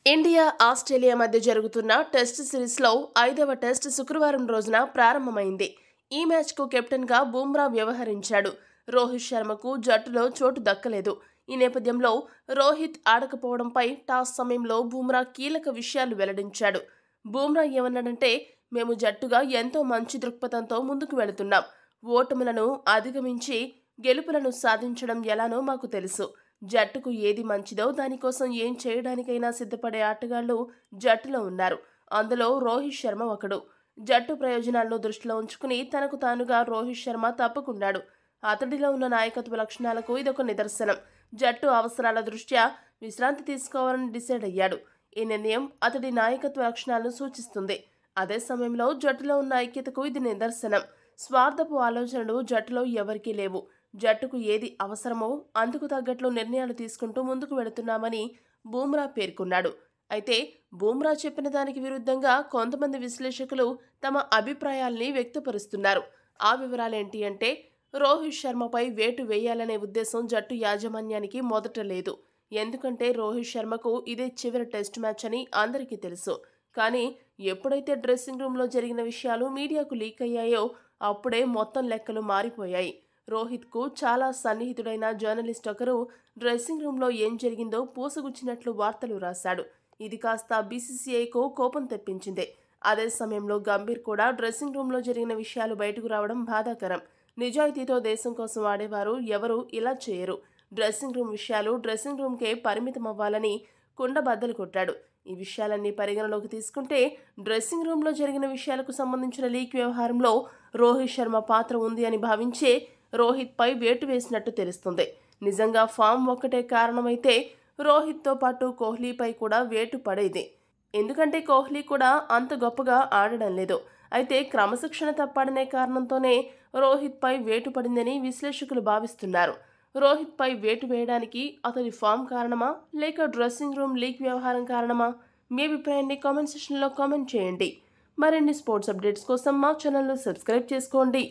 India Australia మధ్య జరుగుతున్న test సిరీస్లో 5వ టెస్ట్ శుక్రవారం రోజున ప్రారంభమైంది. ఈ మ్యాచ్కు కెప్టెన్గా బుమ్రా వ్యవహరించాడు. రోహిత్ శర్మకు జట్టులో చోటు దక్కలేదు. ఈ నేపథ్యంలో రోహిత్ ఆడకపోవడంపై టాస్ సమయంలో బుమ్రా కీలక విషయాలు వెల్లడించాడు. బుమ్రా ఏమన్నాడంటే, మేము జట్టుగా ఎంతో మంచి దృక్పథంతో ముందుకు వెళుతున్నాం. ఓటములను అధిగమించి గెలుపులను సాధించడం ఎలానో మాకు తెలుసు. జట్టుకు ఏది మంచిదో దానికోసం ఏం చేయడానికైనా సిద్ధపడే ఆటగాళ్లు జట్టులో ఉన్నారు. అందులో రోహిత్ శర్మ ఒకడు. జట్టు ప్రయోజనాలను దృష్టిలో ఉంచుకుని తనకు తానుగా రోహిత్ శర్మ తప్పుకున్నాడు. అతడిలో ఉన్న నాయకత్వ లక్షణాలకు ఇదొక నిదర్శనం. జట్టు అవసరాల దృష్ట్యా విశ్రాంతి తీసుకోవాలని డిసైడ్ అయ్యాడు. ఈ నిర్ణయం అతడి నాయకత్వ లక్షణాలను సూచిస్తుంది. అదే సమయంలో జట్టులో ఉన్న ఐక్యతకు ఇది నిదర్శనం. స్వార్థపు ఆలోచనలు జట్టులో ఎవరికీ లేవు. జట్టుకు ఏది అవసరమో అందుకు తగ్గట్లు నిర్ణయాలు తీసుకుంటూ ముందుకు వెళుతున్నామని బుమ్రా పేర్కొన్నాడు. అయితే బుమ్రా చెప్పిన దానికి విరుద్ధంగా కొంతమంది విశ్లేషకులు తమ అభిప్రాయాల్ని వ్యక్తపరుస్తున్నారు. ఆ వివరాలేంటి అంటే, రోహిత్ శర్మపై వేటు వేయాలనే ఉద్దేశం జట్టు యాజమాన్యానికి మొదట లేదు. ఎందుకంటే రోహిత్ శర్మకు ఇదే చివరి టెస్ట్ మ్యాచ్ అని అందరికీ తెలుసు. కానీ ఎప్పుడైతే డ్రెస్సింగ్ రూమ్లో జరిగిన విషయాలు మీడియాకు లీక్ అయ్యాయో అప్పుడే మొత్తం లెక్కలు మారిపోయాయి. రోహిత్కు చాలా సన్నిహితుడైన జర్నలిస్ట్ ఒకరు డ్రెస్సింగ్ రూమ్లో ఏం జరిగిందో పూసగుచ్చినట్లు వార్తలు రాశాడు. ఇది కాస్త బీసీసీఐకు కోపం తెప్పించింది. అదే సమయంలో గంభీర్ కూడా డ్రెస్సింగ్ రూమ్లో జరిగిన విషయాలు బయటకు రావడం బాధాకరం. నిజాయితీతో దేశం కోసం ఆడేవారు ఎవరూ ఇలా చేయరు. డ్రెస్సింగ్ రూమ్ విషయాలు డ్రెస్సింగ్ రూమ్కే పరిమితం అవ్వాలని కుండబద్దలు కొట్టాడు. ఈ విషయాలన్నీ పరిగణలోకి తీసుకుంటే డ్రెస్సింగ్ రూమ్లో జరిగిన విషయాలకు సంబంధించిన లీక్ వ్యవహారంలో రోహిత్ శర్మ పాత్ర ఉంది అని భావించే రోహిత్పై వేటు వేసినట్టు తెలుస్తుంది. నిజంగా ఫామ్ ఒక్కటే కారణమైతే రోహిత్తో పాటు కోహ్లీపై కూడా వేటు పడేది. ఎందుకంటే కోహ్లీ కూడా అంత గొప్పగా ఆడడం లేదు. అయితే క్రమశిక్షణ తప్పాడనే కారణంతోనే రోహిత్పై వేటు పడిందని విశ్లేషకులు భావిస్తున్నారు. రోహిత్పై వేటు వేయడానికి అతడి ఫామ్ కారణమా, లేక డ్రెస్సింగ్ రూమ్ లీక్ వ్యవహారం కారణమా? మీ అభిప్రాయాన్ని కామెంట్ సెక్షన్లో కామెంట్ చేయండి. మరిన్ని స్పోర్ట్స్ అప్డేట్స్ కోసం మా ఛానల్ను సబ్స్క్రైబ్ చేసుకోండి.